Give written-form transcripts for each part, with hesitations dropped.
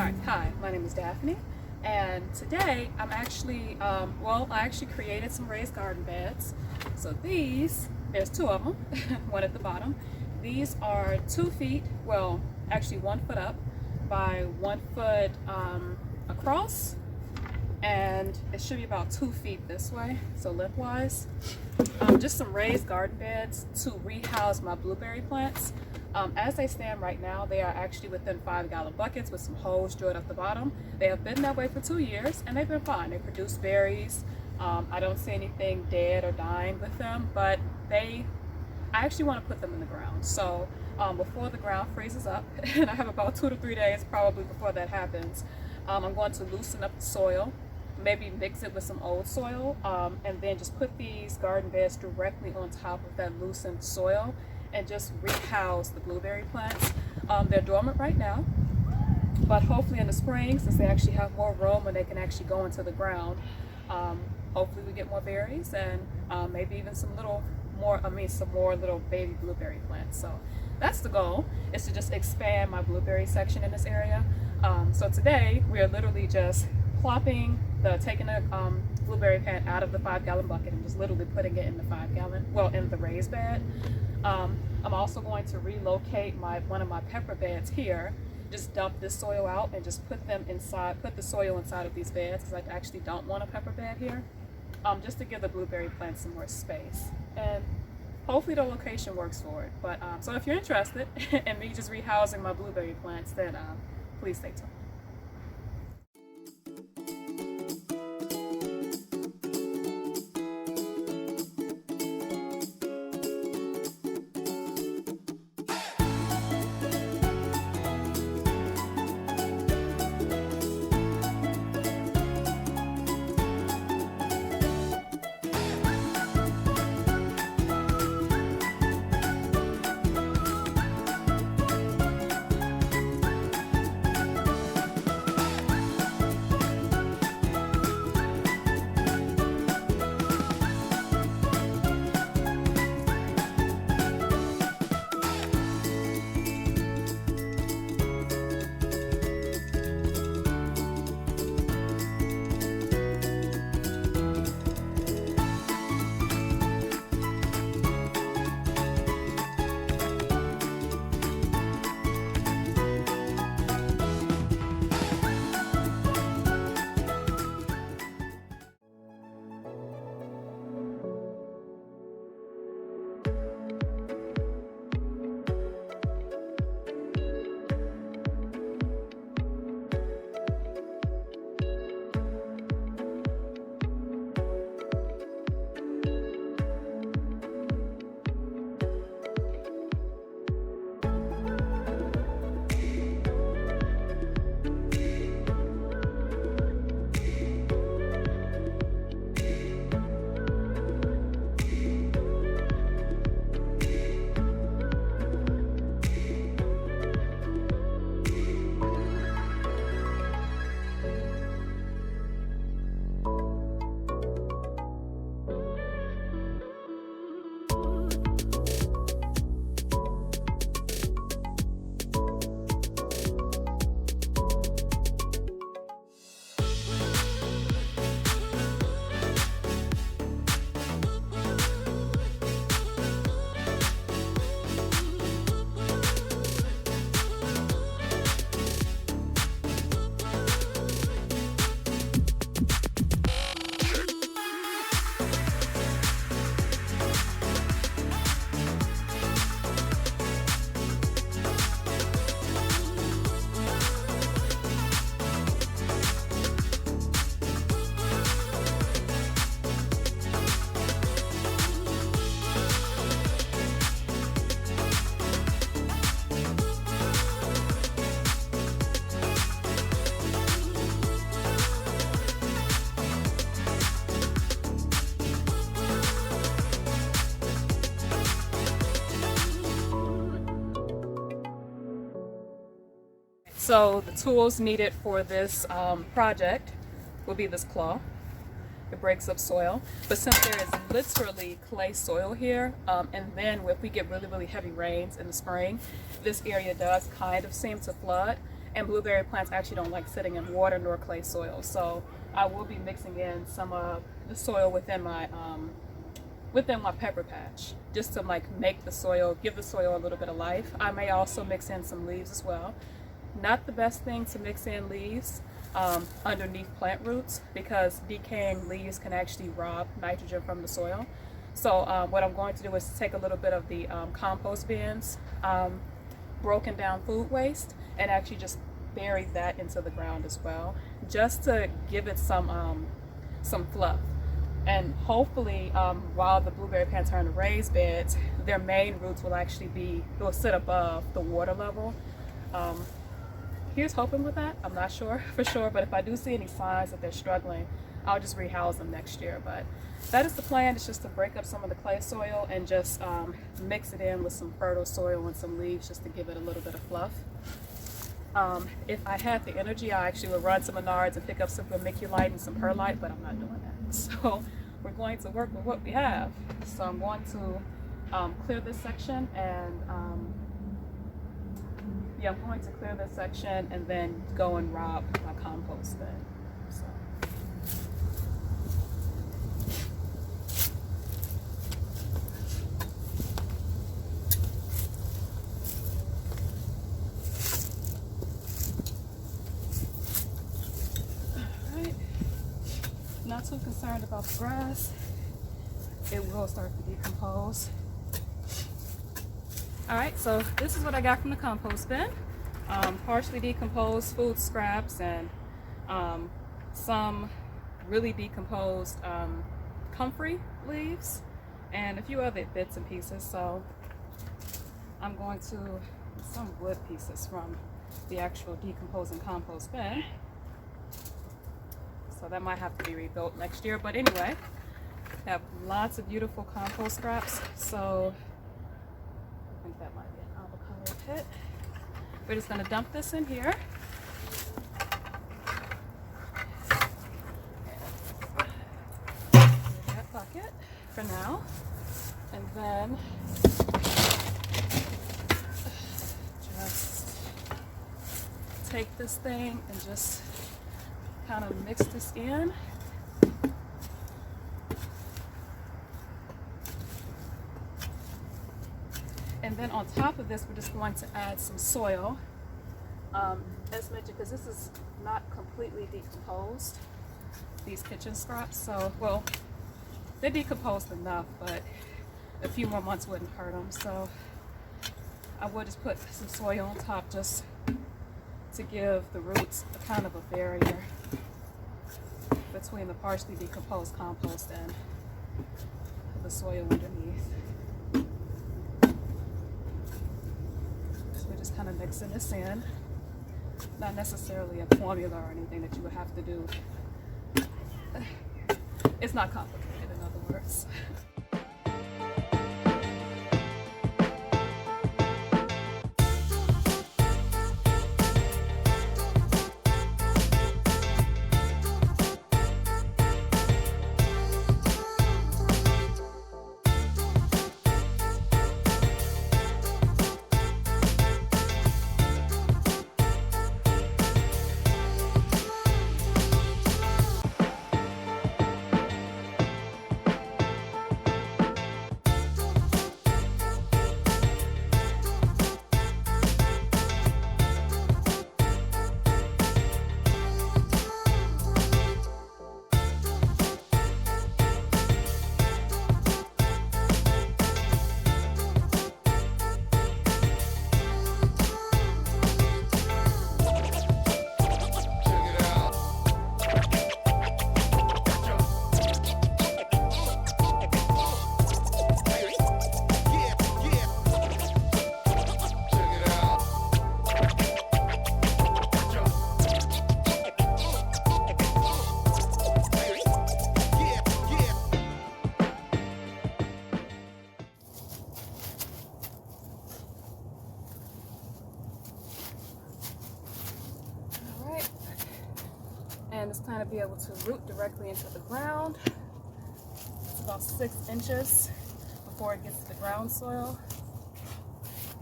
Alright, hi, my name is Daphne, and today I'm actually, I actually created some raised garden beds. So there's two of them, one at the bottom. These are 2 feet, well, actually 1 foot up by 1 foot across, and it should be about 2 feet this way, so lengthwise. Just some raised garden beds to rehouse my blueberry plants. As they stand right now, they are actually within 5-gallon buckets with some holes drilled at the bottom. They have been that way for 2 years and they've been fine. They produce berries. I don't see anything dead or dying with them, but I actually want to put them in the ground. So before the ground freezes up, and I have about 2 to 3 days probably before that happens, I'm going to loosen up the soil, maybe mix it with some old soil, and then just put these garden beds directly on top of that loosened soil and just rehouse the blueberry plants. They're dormant right now, but hopefully in the spring, since they actually have more room and they can actually go into the ground, hopefully we get more berries and maybe even some more little baby blueberry plants. So that's the goal, is to just expand my blueberry section in this area. So today we are literally just taking the blueberry plant out of the 5-gallon bucket and just literally putting it in in the raised bed. I'm also going to relocate one of my pepper beds here, just dump this soil out and just put the soil inside of these beds, because I actually don't want a pepper bed here, just to give the blueberry plants some more space. And hopefully the location works for it. But so if you're interested in me just rehousing my blueberry plants, then please stay tuned. So the tools needed for this project will be this claw. It breaks up soil, but since there is literally clay soil here, and then if we get really heavy rains in the spring, this area does kind of seem to flood. and blueberry plants actually don't like sitting in water nor clay soil. So I will be mixing in some of the soil within my pepper patch, just to like make the soil, give the soil a little bit of life. I may also mix in some leaves as well. Not the best thing to mix in leaves underneath plant roots, because decaying leaves can actually rob nitrogen from the soil. So what I'm going to do is take a little bit of the compost bins, broken down food waste, and actually just bury that into the ground as well, just to give it some fluff. And hopefully, while the blueberry plants are in the raised beds, their main roots will sit above the water level. Here's hoping with that. I'm not sure for sure, but if I do see any signs that they're struggling, I'll just rehouse them next year. But that is the plan. It's just to break up some of the clay soil and just mix it in with some fertile soil and some leaves, just to give it a little bit of fluff. If I had the energy, I actually would run to Menards and pick up some vermiculite and some perlite, but I'm not doing that. So we're going to work with what we have. So I'm going to clear this section, and I'm going to clear this section and then go and rob my compost bin. So. Alright. Not too concerned about the grass. It will start to decompose. Alright, so this is what I got from the compost bin. Partially decomposed food scraps and some really decomposed comfrey leaves and a few other bits and pieces. So I'm going to, some wood pieces from the actual decomposing compost bin. So that might have to be rebuilt next year. But anyway, I have lots of beautiful compost scraps. So I think that might be an avocado pit. We're just going to dump this in here. That bucket for now. And then just take this thing and just kind of mix this in. And then on top of this, we're just going to add some soil. As mentioned, because this is not completely decomposed, these kitchen scraps. So, well, they're decomposed enough, but a few more months wouldn't hurt them. So I would just put some soil on top just to give the roots a kind of a barrier between the partially decomposed compost and the soil underneath. Just kind of mixing this in. Not necessarily a formula or anything that you would have to do. It's not complicated, in other words. And it's kind of be able to root directly into the ground. It's about 6 inches before it gets to the ground soil.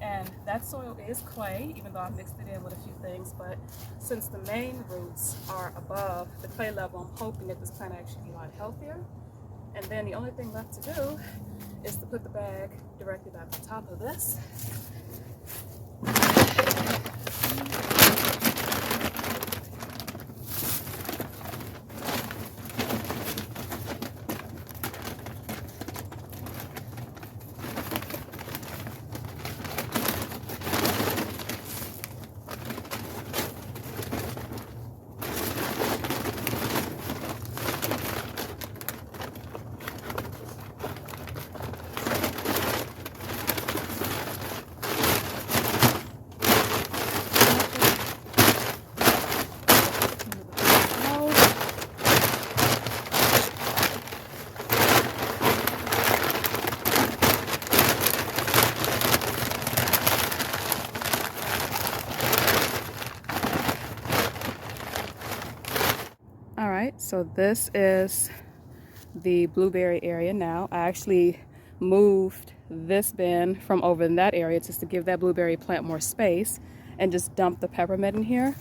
And and that soil is clay, even though I mixed it in with a few things. But since the main roots are above the clay level, I'm hoping that this plant actually be a lot healthier. And then the only thing left to do is to put the bag directly back on top of this. So this is the blueberry area now. I actually moved this bin from over in that area just to give that blueberry plant more space and just dump the peppermint in here.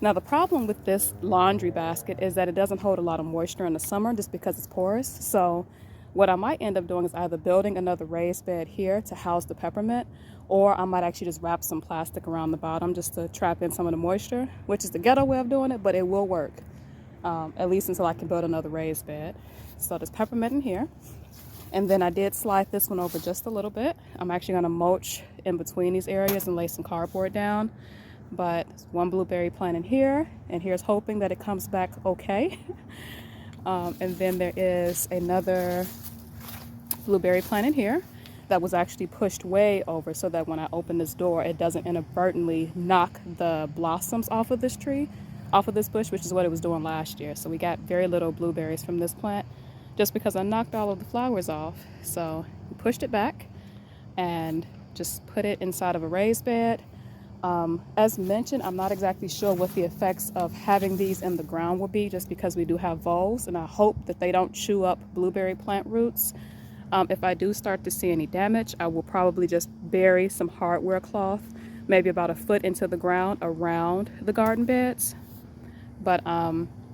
Now the problem with this laundry basket is that it doesn't hold a lot of moisture in the summer just because it's porous. So what I might end up doing is either building another raised bed here to house the peppermint, or I might actually just wrap some plastic around the bottom just to trap in some of the moisture, which is the ghetto way of doing it, but it will work. At least until I can build another raised bed. So there's peppermint in here. And then I did slide this one over just a little bit. I'm actually going to mulch in between these areas and lay some cardboard down. But there's one blueberry plant in here, and here's hoping that it comes back okay. And then there is another blueberry plant in here that was actually pushed way over so that when I open this door, it doesn't inadvertently knock the blossoms off of this tree, off of this bush, which is what it was doing last year. So we got very little blueberries from this plant just because I knocked all of the flowers off. So we pushed it back and just put it inside of a raised bed. As mentioned, I'm not exactly sure what the effects of having these in the ground will be, just because we do have voles, and I hope that they don't chew up blueberry plant roots. If I do start to see any damage, I will probably just bury some hardware cloth, maybe about 1 foot into the ground around the garden beds. But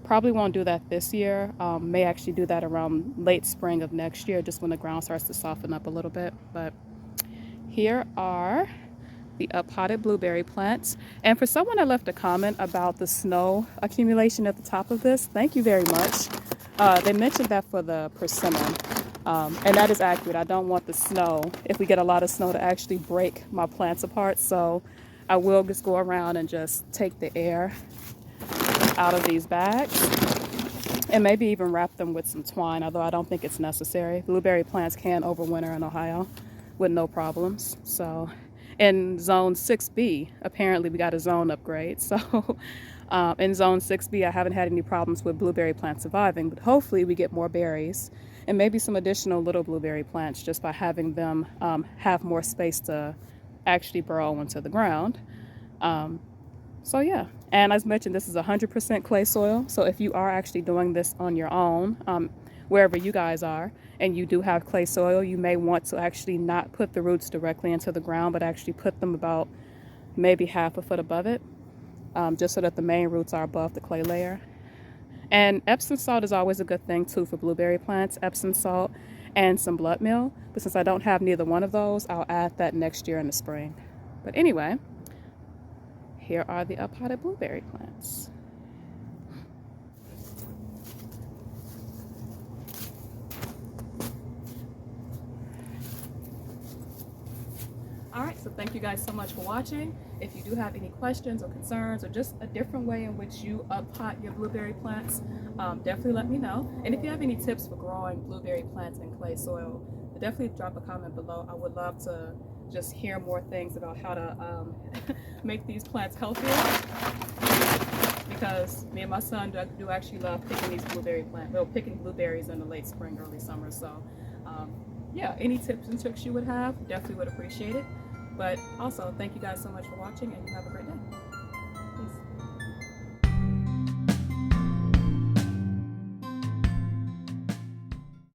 probably won't do that this year. May actually do that around late spring of next year, just when the ground starts to soften up a little bit. But here are the up-potted blueberry plants. And for someone that left a comment about the snow accumulation at the top of this, thank you very much. They mentioned that for the persimmon. And that is accurate. I don't want the snow, if we get a lot of snow, to actually break my plants apart. So I will just go around and just take the air out of these bags and maybe even wrap them with some twine, although I don't think it's necessary. Blueberry plants can overwinter in Ohio with no problems. So in zone 6B, apparently we got a zone upgrade. So in zone 6B, I haven't had any problems with blueberry plants surviving, but hopefully we get more berries and maybe some additional little blueberry plants just by having them have more space to actually burrow into the ground. So yeah, and as mentioned, this is 100% clay soil. So if you are actually doing this on your own, wherever you guys are, and you do have clay soil, you may want to actually not put the roots directly into the ground, but actually put them about maybe 1/2 foot above it, just so that the main roots are above the clay layer. And Epsom salt is always a good thing too for blueberry plants, Epsom salt and some blood meal. But since I don't have neither one of those, I'll add that next year in the spring. But anyway, here are the up-potted blueberry plants. All right, so thank you guys so much for watching. If you do have any questions or concerns or just a different way in which you up-pot your blueberry plants, definitely let me know. And if you have any tips for growing blueberry plants in clay soil, definitely drop a comment below. I would love to just hear more things about how to make these plants healthier, because me and my son do actually love picking these blueberry plants, well, picking blueberries in the late spring, early summer. So yeah, any tips and tricks you would have, definitely would appreciate it. But also, thank you guys so much for watching, and you have a great day.